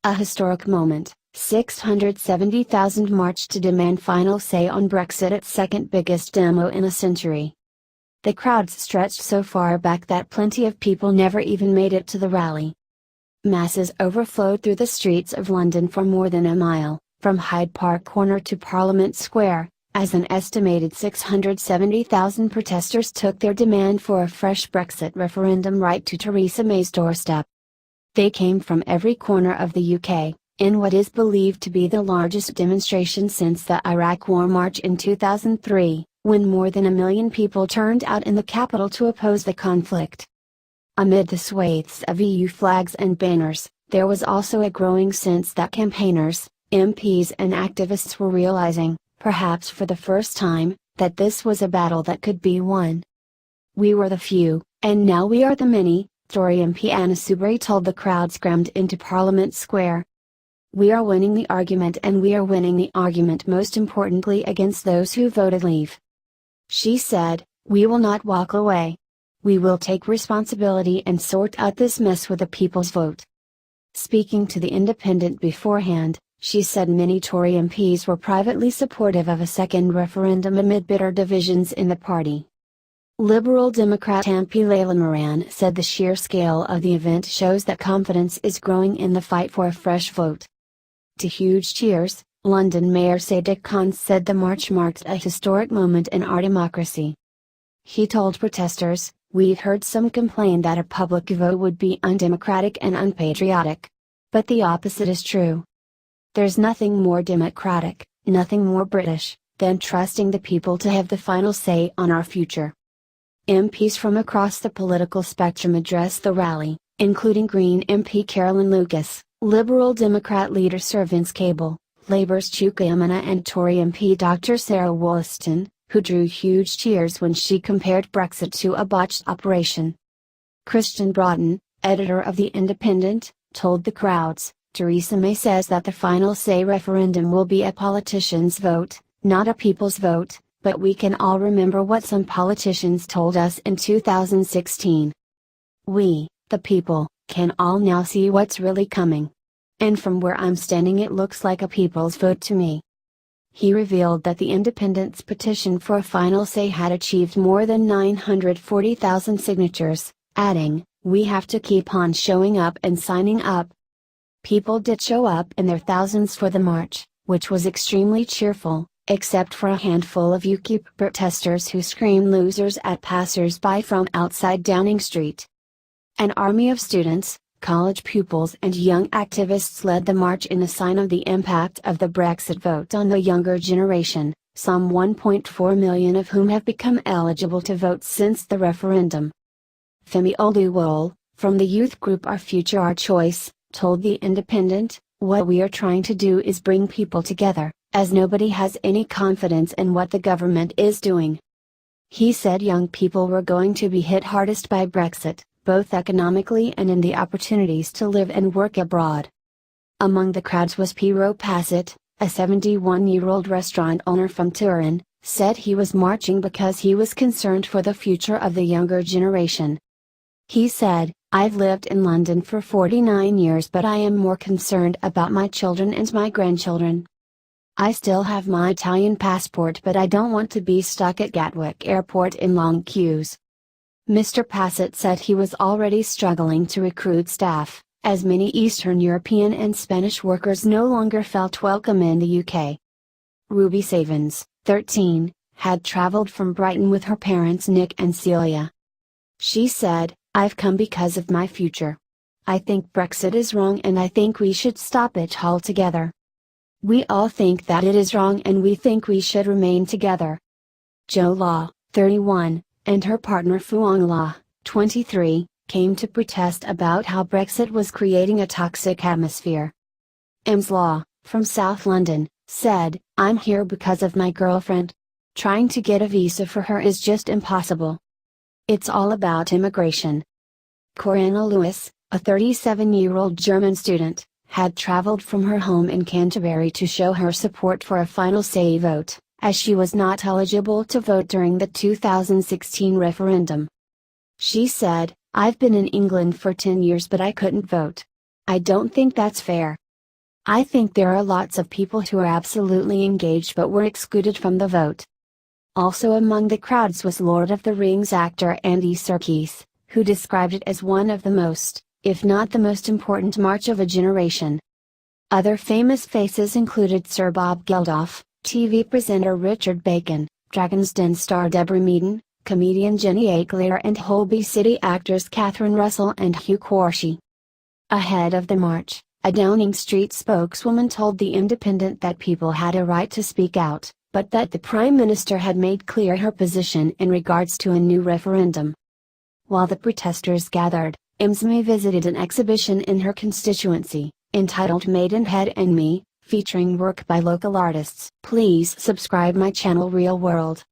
A historic moment, 670,000 marched to demand final say on Brexit at second biggest demo in a century. The crowds stretched so far back that plenty of people never even made it to the rally. Masses overflowed through the streets of London for more than a mile, from Hyde Park Corner to Parliament Square, as an estimated 670,000 protesters took their demand for a fresh Brexit referendum right to Theresa May's doorstep. They came from every corner of the UK, in what is believed to be the largest demonstration since the Iraq War March in 2003, when more than 1 million people turned out in the capital to oppose the conflict. Amid the swathes of EU flags and banners, there was also a growing sense that campaigners, MPs and activists were realizing, perhaps for the first time, that this was a battle that could be won. "We were the few, and now we are the many," Tory MP Anna Soubry told the crowds crammed into Parliament Square. "We are winning the argument, and we are winning the argument most importantly against those who voted leave." She said, "We will not walk away. We will take responsibility and sort out this mess with the people's vote." Speaking to The Independent beforehand, she said many Tory MPs were privately supportive of a second referendum amid bitter divisions in the party. Liberal Democrat MP Layla Moran said the sheer scale of the event shows that confidence is growing in the fight for a fresh vote. To huge cheers, London Mayor Sadiq Khan said the march marked a historic moment in our democracy. He told protesters, "We've heard some complain that a public vote would be undemocratic and unpatriotic. But the opposite is true. There's nothing more democratic, nothing more British, than trusting the people to have the final say on our future." MPs from across the political spectrum addressed the rally, including Green MP Carolyn Lucas, Liberal Democrat leader Sir Vince Cable, Labour's Chuka Umunna and Tory MP Dr. Sarah Wollaston, who drew huge cheers when she compared Brexit to a botched operation. Christian Broughton, editor of The Independent, told the crowds, "Theresa May says that the final say referendum will be a politician's vote, not a people's vote, but we can all remember what some politicians told us in 2016. We, the people, can all now see what's really coming. And from where I'm standing it looks like a people's vote to me." He revealed that the Independent's petition for a final say had achieved more than 940,000 signatures, adding, "We have to keep on showing up and signing up." People did show up in their thousands for the march, which was extremely cheerful, except for a handful of UKIP protesters who screamed losers at passers-by from outside Downing Street. An army of students, college pupils and young activists led the march in a sign of the impact of the Brexit vote on the younger generation, some 1.4 million of whom have become eligible to vote since the referendum. Femi Oluwole, from the youth group Our Future Our Choice, told The Independent, "What we are trying to do is bring people together, as nobody has any confidence in what the government is doing." He said young people were going to be hit hardest by Brexit, both economically and in the opportunities to live and work abroad. Among the crowds was Piero Passett, a 71-year-old restaurant owner from Turin, said he was marching because he was concerned for the future of the younger generation. He said, "I've lived in London for 49 years, but I am more concerned about my children and my grandchildren. I still have my Italian passport, but I don't want to be stuck at Gatwick Airport in long queues." Mr. Passett said he was already struggling to recruit staff, as many Eastern European and Spanish workers no longer felt welcome in the UK. Ruby Savins, 13, had travelled from Brighton with her parents Nick and Celia. She said, "I've come because of my future. I think Brexit is wrong and I think we should stop it altogether. We all think that it is wrong and we think we should remain together." Jo Law, 31, and her partner Fuang Law, 23, came to protest about how Brexit was creating a toxic atmosphere. Ems Law, from South London, said, "I'm here because of my girlfriend. Trying to get a visa for her is just impossible. It's all about immigration." Corinna Lewis, a 37-year-old German student, had travelled from her home in Canterbury to show her support for a final say vote, as she was not eligible to vote during the 2016 referendum. She said, "I've been in England for 10 years but I couldn't vote. I don't think that's fair. I think there are lots of people who are absolutely engaged but were excluded from the vote. Also among the crowds was Lord of the Rings actor Andy Serkis, who described it as one of the most, if not the most important march of a generation. Other famous faces included Sir Bob Geldof, TV presenter Richard Bacon, Dragon's Den star Deborah Meaden, comedian Jenny Aguilar and Holby City actors Catherine Russell and Hugh Quarshie. Ahead of the march, a Downing Street spokeswoman told The Independent that people had a right to speak out, but that the Prime Minister had made clear her position in regards to a new referendum. While the protesters gathered, May visited an exhibition in her constituency, entitled Maidenhead and Me, featuring work by local artists. Please subscribe my channel Real World.